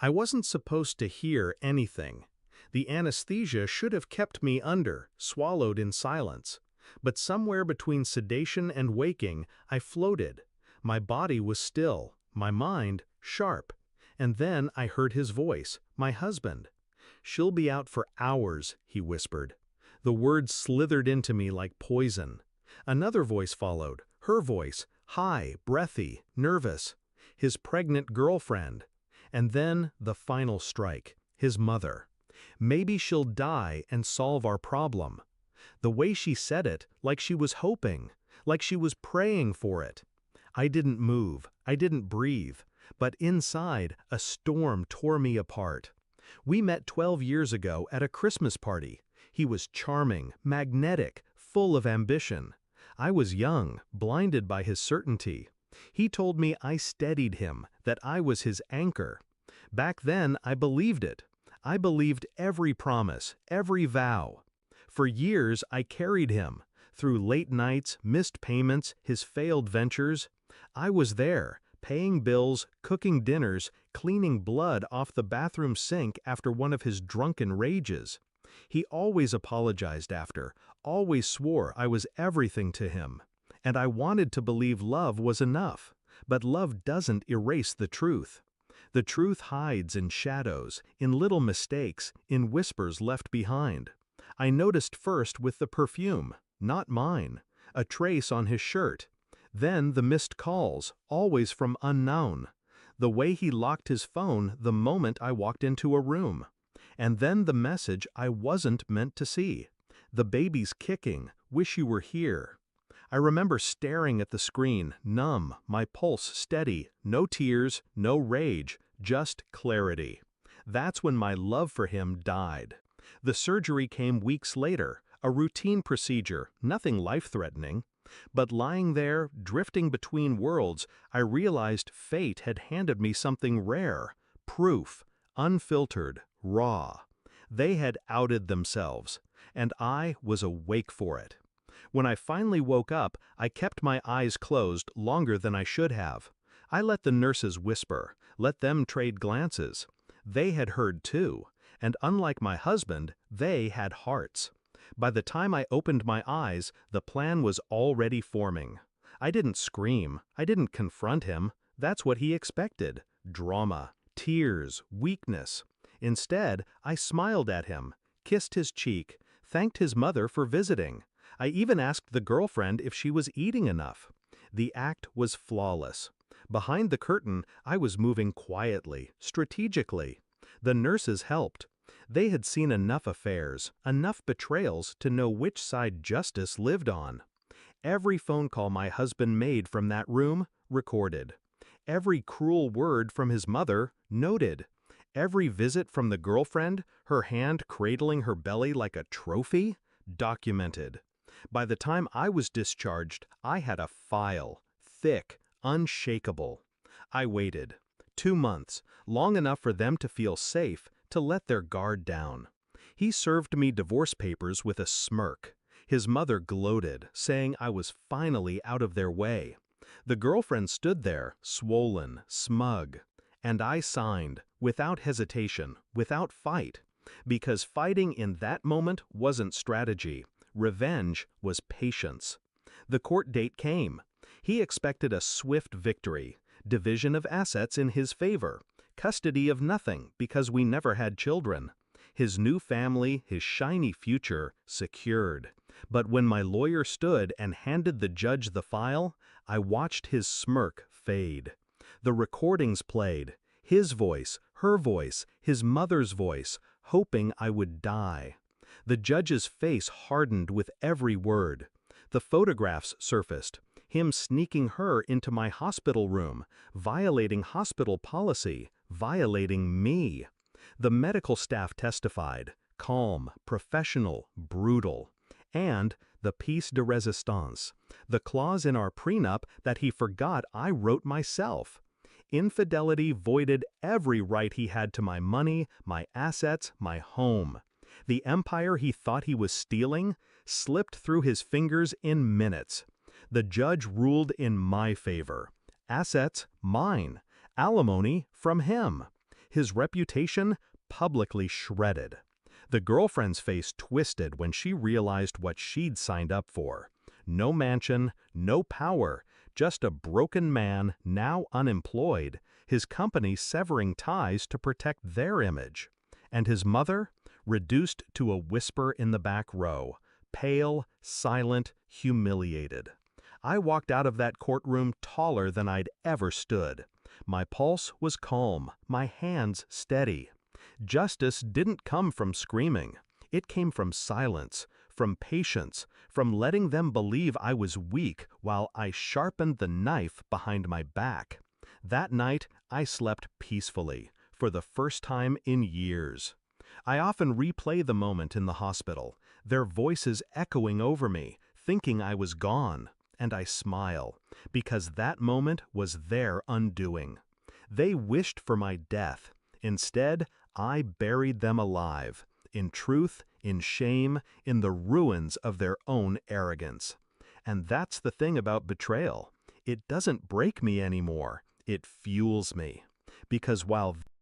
I wasn't supposed to hear anything. The anesthesia should have kept me swallowed in silence. But somewhere between sedation and waking, I floated. My body was still, my mind sharp. And then I heard his voice, my husband. "She'll be out for hours," he whispered. The words slithered into me like poison. Another voice followed, her voice, high, breathy, nervous. His pregnant girlfriend. And then the final strike, his mother. "Maybe she'll die and solve our problem." The way she said it, like she was hoping, like she was praying for it. I didn't move, I didn't breathe, but inside, a storm tore me apart. We met 12 years ago at a Christmas party. He was charming, magnetic, full of ambition. I was young, blinded by his certainty. He told me I steadied him, that I was his anchor. Back then, I believed it. I believed every promise, every vow. For years, I carried him, through late nights, missed payments, his failed ventures. I was there, paying bills, cooking dinners, cleaning blood off the bathroom sink after one of his drunken rages. He always apologized after, always swore I was everything to him. And I wanted to believe love was enough, but love doesn't erase the truth. The truth hides in shadows, in little mistakes, in whispers left behind. I noticed first with the perfume, not mine, a trace on his shirt. Then the missed calls, always from unknown. The way he locked his phone the moment I walked into a room. And then the message I wasn't meant to see. "The baby's kicking, wish you were here." I remember staring at the screen, numb, my pulse steady, no tears, no rage, just clarity. That's when my love for him died. The surgery came weeks later, a routine procedure, nothing life-threatening. But lying there, drifting between worlds, I realized fate had handed me something rare, proof, unfiltered, raw. They had outed themselves, and I was awake for it. When I finally woke up, I kept my eyes closed longer than I should have. I let the nurses whisper, let them trade glances. They had heard too, and unlike my husband, they had hearts. By the time I opened my eyes, the plan was already forming. I didn't scream, I didn't confront him. That's what he expected. Drama, tears, weakness. Instead, I smiled at him, kissed his cheek, thanked his mother for visiting. I even asked the girlfriend if she was eating enough. The act was flawless. Behind the curtain, I was moving quietly, strategically. The nurses helped. They had seen enough affairs, enough betrayals to know which side justice lived on. Every phone call my husband made from that room, recorded. Every cruel word from his mother, noted. Every visit from the girlfriend, her hand cradling her belly like a trophy, documented. By the time I was discharged, I had a file, thick, unshakable. I waited. 2 months, long enough for them to feel safe, to let their guard down. He served me divorce papers with a smirk. His mother gloated, saying I was finally out of their way. The girlfriend stood there, swollen, smug. And I signed, without hesitation, without fight. Because fighting in that moment wasn't strategy. Revenge was patience. The court date came. He expected a swift victory, division of assets in his favor, custody of nothing because we never had children. His new family, his shiny future, secured. But when my lawyer stood and handed the judge the file, I watched his smirk fade. The recordings played, his voice, her voice, his mother's voice, hoping I would die. The judge's face hardened with every word. The photographs surfaced, him sneaking her into my hospital room, violating hospital policy, violating me. The medical staff testified, calm, professional, brutal. And the piece de resistance, the clause in our prenup that he forgot I wrote myself. Infidelity voided every right he had to my money, my assets, my home. The empire he thought he was stealing slipped through his fingers in minutes. The judge ruled in my favor. Assets, mine. Alimony, from him. his reputation publicly shredded. The girlfriend's face twisted when she realized what she'd signed up for. No mansion, no power, just a broken man now unemployed, his company severing ties to protect their image. And his mother, reduced to a whisper in the back row, pale, silent, humiliated. I walked out of that courtroom taller than I'd ever stood. My pulse was calm, my hands steady. Justice didn't come from screaming. It came from silence, from patience, from letting them believe I was weak while I sharpened the knife behind my back. That night, I slept peacefully, for the first time in years. I often replay the moment in the hospital, their voices echoing over me, thinking I was gone, and I smile, because that moment was their undoing. They wished for my death. Instead, I buried them alive, in truth, in shame, in the ruins of their own arrogance. And that's the thing about betrayal. It doesn't break me anymore. It fuels me. Because while